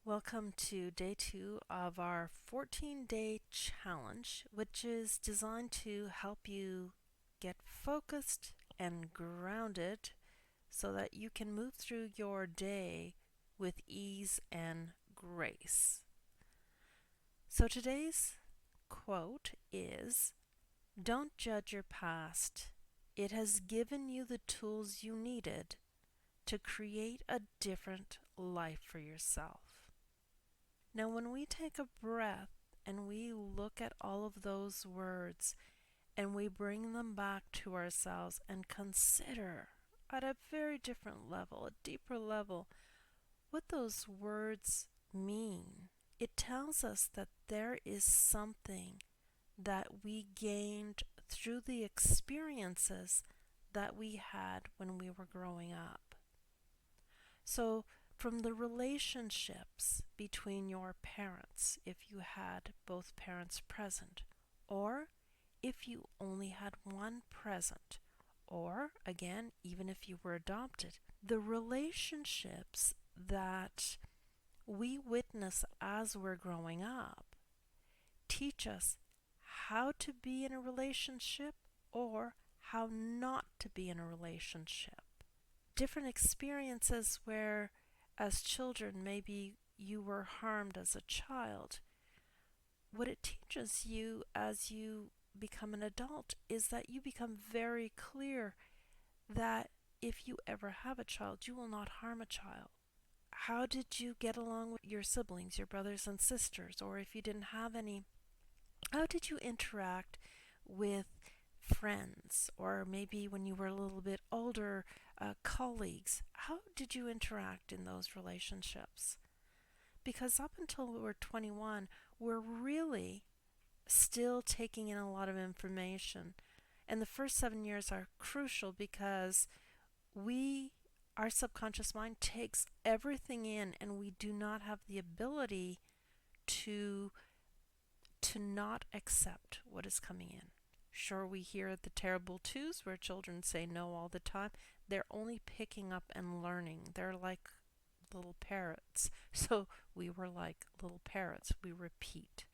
Welcome to day 2 of our 14-day challenge, which is designed to help you get focused and grounded so that you can move through your day with ease and grace. So today's quote is, "Don't judge your past. It has given you the tools you needed to create a different life for yourself." Now, when we take a breath and we look at all of those words and we bring them back to ourselves and consider at a very different level, a deeper level, what those words mean, it tells us that there is something that we gained through the experiences that we had when we were growing up. So, from the relationships between your parents, if you had both parents present, or if you only had one present, or again, even if you were adopted, the relationships that we witness as we're growing up teach us how to be in a relationship or how not to be in a relationship. Different experiences where as children maybe you were harmed as a child. What it teaches you as you become an adult is that you become very clear that if you ever have a child, you will not harm a child. How did you get along with your siblings, your brothers and sisters, or if you didn't have any, how did you interact with friends, or maybe when you were a little bit older, colleagues? How did you interact in those relationships? Because up until we're 21, we're really still taking in a lot of information. And the first 7 years are crucial because our subconscious mind takes everything in, and we do not have the ability to not accept what is coming in. Sure, we hear the terrible twos where children say no all the time. They're only picking up and learning. They're like little parrots. So we were like little parrots. We repeat.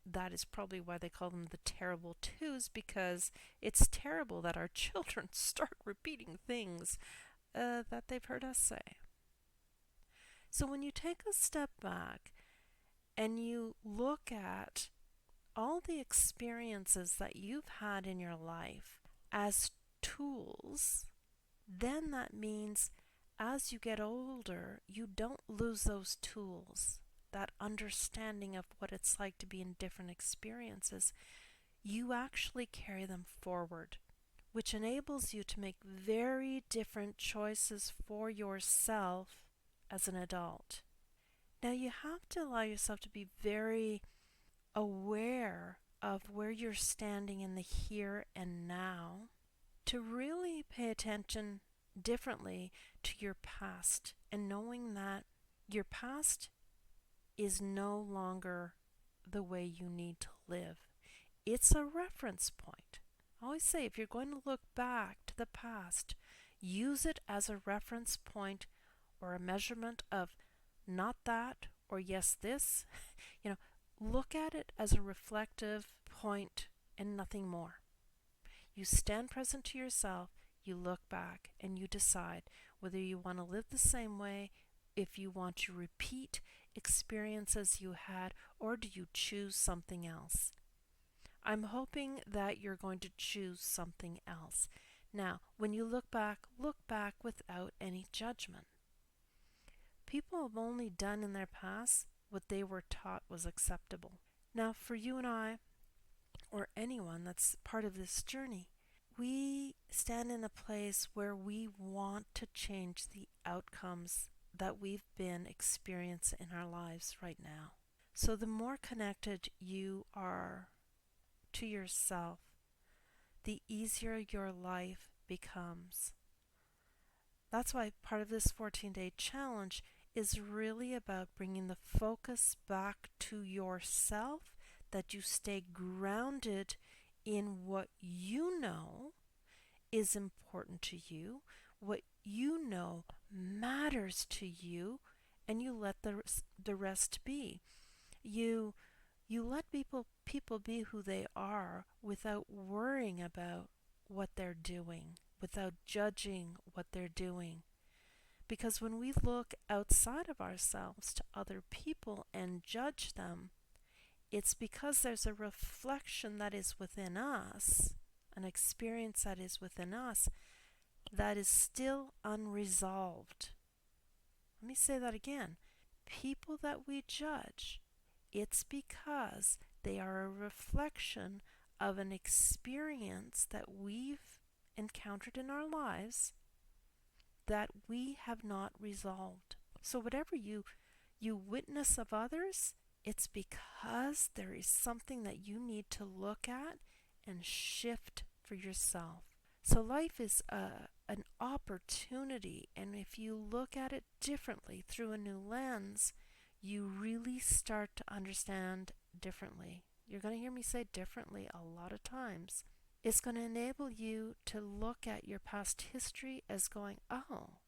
That is probably why they call them the terrible twos, because it's terrible that our children start repeating things that they've heard us say. So when you take a step back and you look at all the experiences that you've had in your life as tools, then that means as you get older, you don't lose those tools, that understanding of what it's like to be in different experiences. You actually carry them forward, which enables you to make very different choices for yourself as an adult. Now, you have to allow yourself to be very aware of where you're standing in the here and now, to really pay attention differently to your past, and knowing that your past is no longer the way you need to live. It's a reference point. I always say, if you're going to look back to the past, use it as a reference point or a measurement of not that or yes this. Look at it as a reflective point and nothing more. You stand present to yourself, you look back, and you decide whether you want to live the same way, if you want to repeat experiences you had, or do you choose something else. I'm hoping that you're going to choose something else. Now, when you look back without any judgment. People have only done in their past what they were taught was acceptable. Now, for you and I, or anyone that's part of this journey, we stand in a place where we want to change the outcomes that we've been experiencing in our lives right now. So the more connected you are to yourself, the easier your life becomes. That's why part of this 14-day challenge is really about bringing the focus back to yourself, that you stay grounded in what you know is important to you, what you know matters to you, and you let the rest be. You you let people be who they are without worrying about what they're doing, without judging what they're doing. Because when we look outside of ourselves to other people and judge them, it's because there's a reflection that is within us, an experience that is within us that is still unresolved. Let me say that again. People that we judge, it's because they are a reflection of an experience that we've encountered in our lives that we have not resolved. So whatever you witness of others, it's because there is something that you need to look at and shift for yourself. So life is an opportunity, and if you look at it differently through a new lens, you really start to understand differently. You're going to hear me say differently a lot of times. It's going to enable you to look at your past history as going, oh,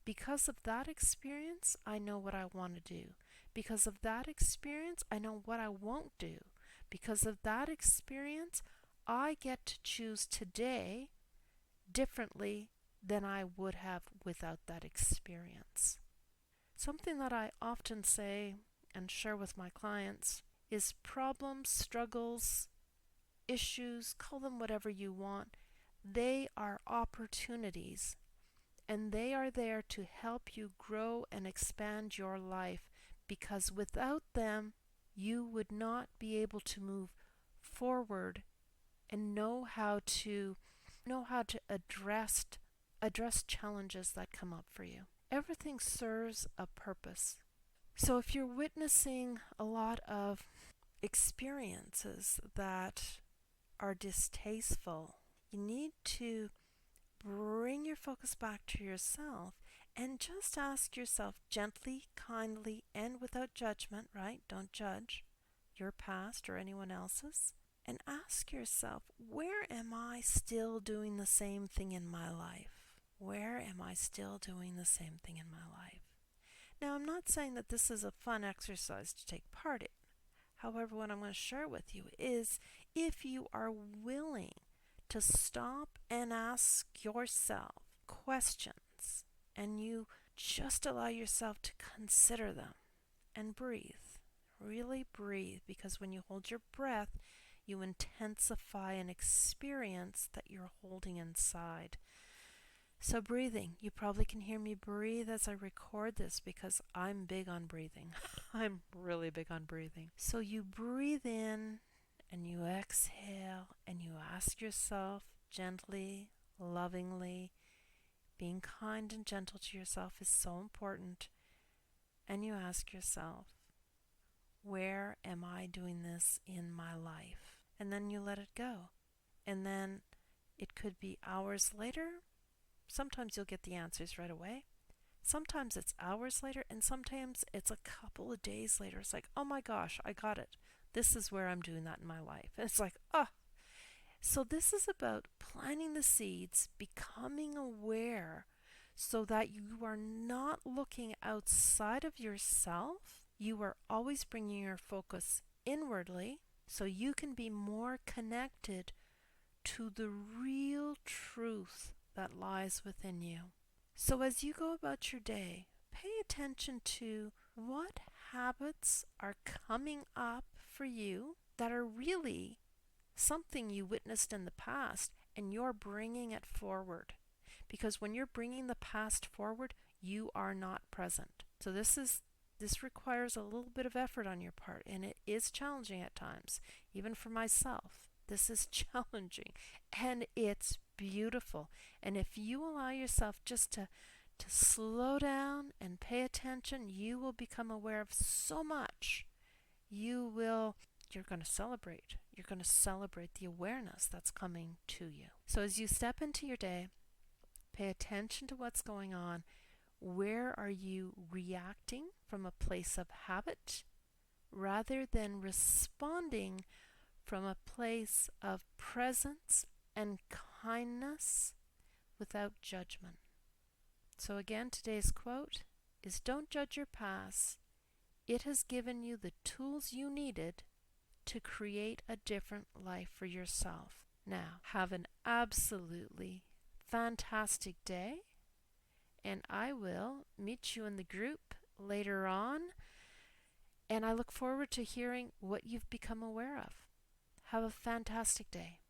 because of that experience, I know what I want to do. Because of that experience, I know what I won't do. Because of that experience, I get to choose today differently than I would have without that experience. Something that I often say and share with my clients is problems, struggles, issues, call them whatever you want. They are opportunities, and they are there to help you grow and expand your life, because without them, you would not be able to move forward and know how to address challenges that come up for you. Everything serves a purpose. So if you're witnessing a lot of experiences that are distasteful, you need to bring your focus back to yourself and just ask yourself gently, kindly, and without judgment, right? Don't judge your past or anyone else's. And ask yourself, where am I still doing the same thing in my life? Where am I still doing the same thing in my life? Now, I'm not saying that this is a fun exercise to take part in. However, what I'm going to share with you is, if you are willing to stop and ask yourself questions and you just allow yourself to consider them and breathe, really breathe, because when you hold your breath, you intensify an experience that you're holding inside. So breathing, you probably can hear me breathe as I record this because I'm big on breathing. I'm really big on breathing. So you breathe in and you exhale and you ask yourself gently, lovingly, being kind and gentle to yourself is so important. And you ask yourself, where am I doing this in my life? And then you let it go. And then it could be hours later. Sometimes you'll get the answers right away. Sometimes it's hours later, and sometimes it's a couple of days later. It's like, oh my gosh, I got it. This is where I'm doing that in my life. And it's like, oh. So this is about planting the seeds, becoming aware so that you are not looking outside of yourself. You are always bringing your focus inwardly so you can be more connected to the real truth that lies within you. So as you go about your day, pay attention to what habits are coming up for you that are really something you witnessed in the past, and you're bringing it forward. Because when you're bringing the past forward, you are not present. So this requires a little bit of effort on your part, and it is challenging at times, even for myself. This is challenging, and it's beautiful. And if you allow yourself just to slow down and pay attention, you will become aware of so much. You're going to celebrate. You're going to celebrate the awareness that's coming to you. So as you step into your day, pay attention to what's going on. Where are you reacting from a place of habit rather than responding from a place of presence and kindness without judgment? So again, today's quote, is don't judge your past. It has given you the tools you needed to create a different life for yourself. Now, have an absolutely fantastic day, and I will meet you in the group later on, and I look forward to hearing what you've become aware of. Have a fantastic day.